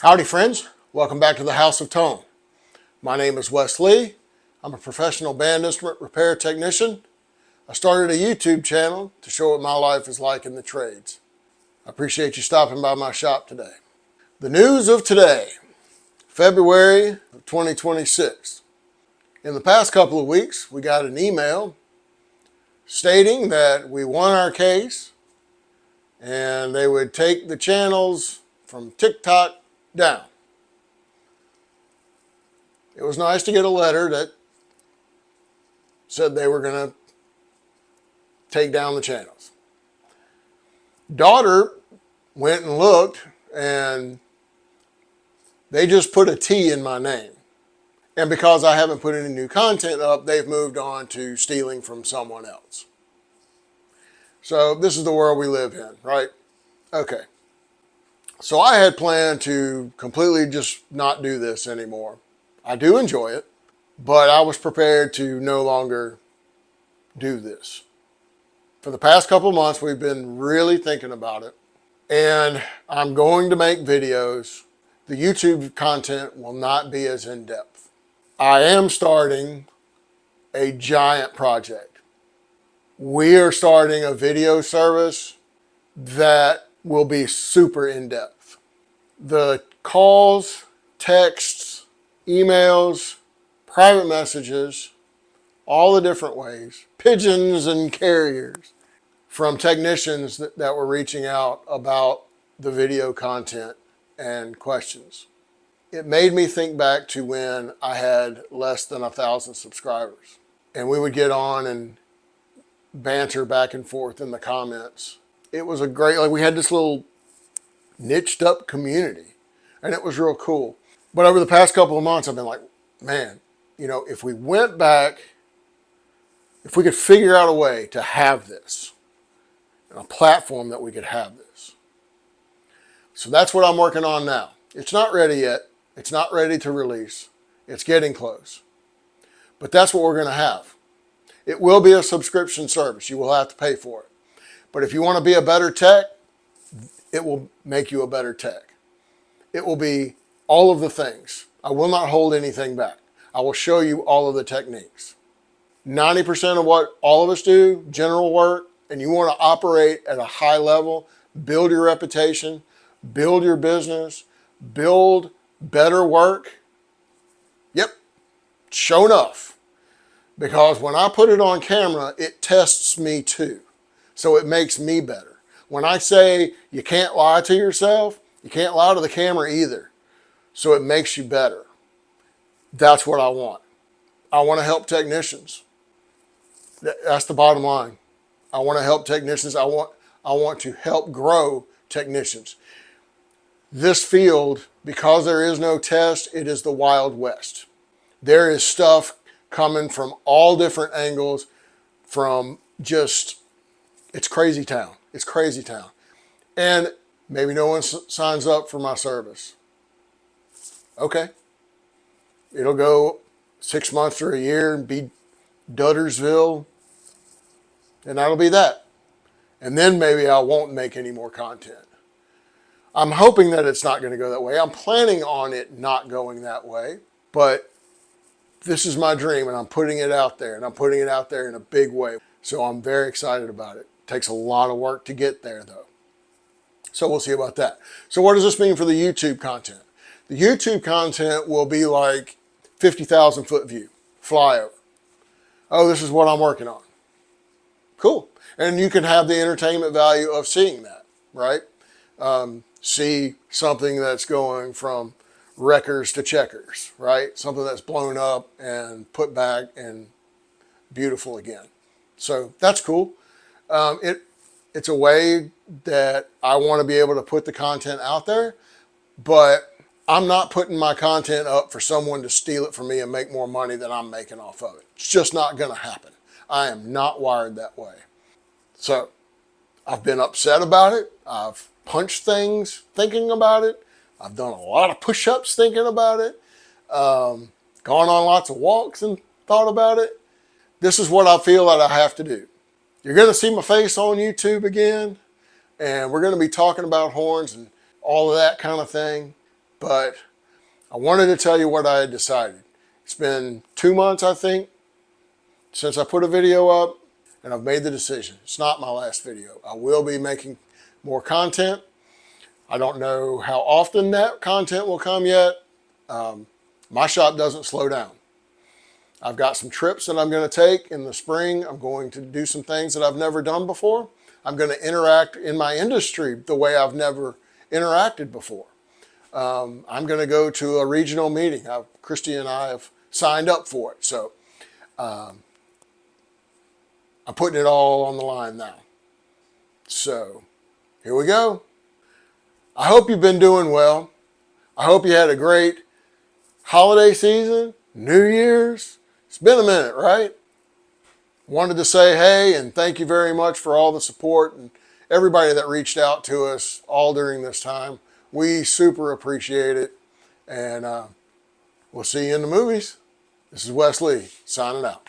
Howdy friends, welcome back to the House of Tone. My name is Wes Lee. I'm a professional band instrument repair technician. I started a YouTube channel to show what my life is like in the trades. I appreciate you stopping by my shop today. The news of today, February of 2026. In the past couple of weeks, we got an email stating that we won our case and they would take the channels from TikTok down. It was nice to get a letter that said they were going to take down the channels. Daughter went and looked, and they just put a T in my name. And because I haven't put any new content up, they've moved on to stealing from someone else. So this is the world we live in, right? Okay. So I had planned to completely just not do this anymore. I do enjoy it, but I was prepared to no longer do this. For the past couple of months, we've been really thinking about it, and I'm going to make videos. The YouTube content will not be as in-depth. I am starting a giant project. We are starting a video service that will be super in-depth. The calls, texts, emails, private messages, all the different ways, pigeons and carriers from technicians that were reaching out about the video content and questions. It made me think back to when I had less than 1,000 subscribers, and we would get on and banter back and forth in the comments. It was a great, we had this little niched up community, and it was real cool. But over the past couple of months, I've been like, man, if we went back, if we could figure out a way to have this, and a platform that we could have this. So that's what I'm working on now. It's not ready yet. It's not ready to release. It's getting close. But that's what we're going to have. It will be a subscription service. You will have to pay for it. But if you want to be a better tech, it will make you a better tech. It will be all of the things. I will not hold anything back. I will show you all of the techniques. 90% of what all of us do, general work, and you want to operate at a high level, build your reputation, build your business, build better work. Yep, sure enough. Because when I put it on camera, it tests me too. So it makes me better. When I say you can't lie to yourself, you can't lie to the camera either. So it makes you better. That's what I want. I want to help technicians. That's the bottom line. I want to help technicians. I want to help grow technicians. This field, because there is no test, it is the Wild West. There is stuff coming from all different angles, from just, it's crazy town. It's crazy town. And maybe no one signs up for my service. Okay. It'll go 6 months or a year and be Duddersville, and that'll be that. And then maybe I won't make any more content. I'm hoping that it's not going to go that way. I'm planning on it not going that way, but this is my dream, and I'm putting it out there, and I'm putting it out there in a big way. So I'm very excited about it. It takes a lot of work to get there, though. So we'll see about that. So what does this mean for the YouTube content? The YouTube content will be like 50,000 foot view, flyover. Oh, this is what I'm working on. Cool. And you can have the entertainment value of seeing that, right? See something that's going from wreckers to checkers, right? Something that's blown up and put back and beautiful again. So that's cool. It's a way that I want to be able to put the content out there, but I'm not putting my content up for someone to steal it from me and make more money than I'm making off of it. It's just not going to happen. I am not wired that way. So I've been upset about it. I've punched things thinking about it. I've done a lot of push-ups thinking about it. Gone on lots of walks and thought about it. This is what I feel that I have to do. You're going to see my face on YouTube again, and we're going to be talking about horns and all of that kind of thing. but I wanted to tell you what I had decided. It's been 2 months, I think, since I put a video up, and I've made the decision. It's not my last video. I will be making more content. I don't know how often that content will come yet. My shop doesn't slow down. I've got some trips that I'm going to take in the spring. I'm going to do some things that I've never done before. I'm going to interact in my industry the way I've never interacted before. I'm going to go to a regional meeting. Christy and I have signed up for it. So I'm putting it all on the line now. So here we go. I hope you've been doing well. I hope you had a great holiday season, New Year's. It's been a minute, right? Wanted to say hey and thank you very much for all the support and everybody that reached out to us all during this time. We super appreciate it. And we'll see you in the movies. This is Wes Lee signing out.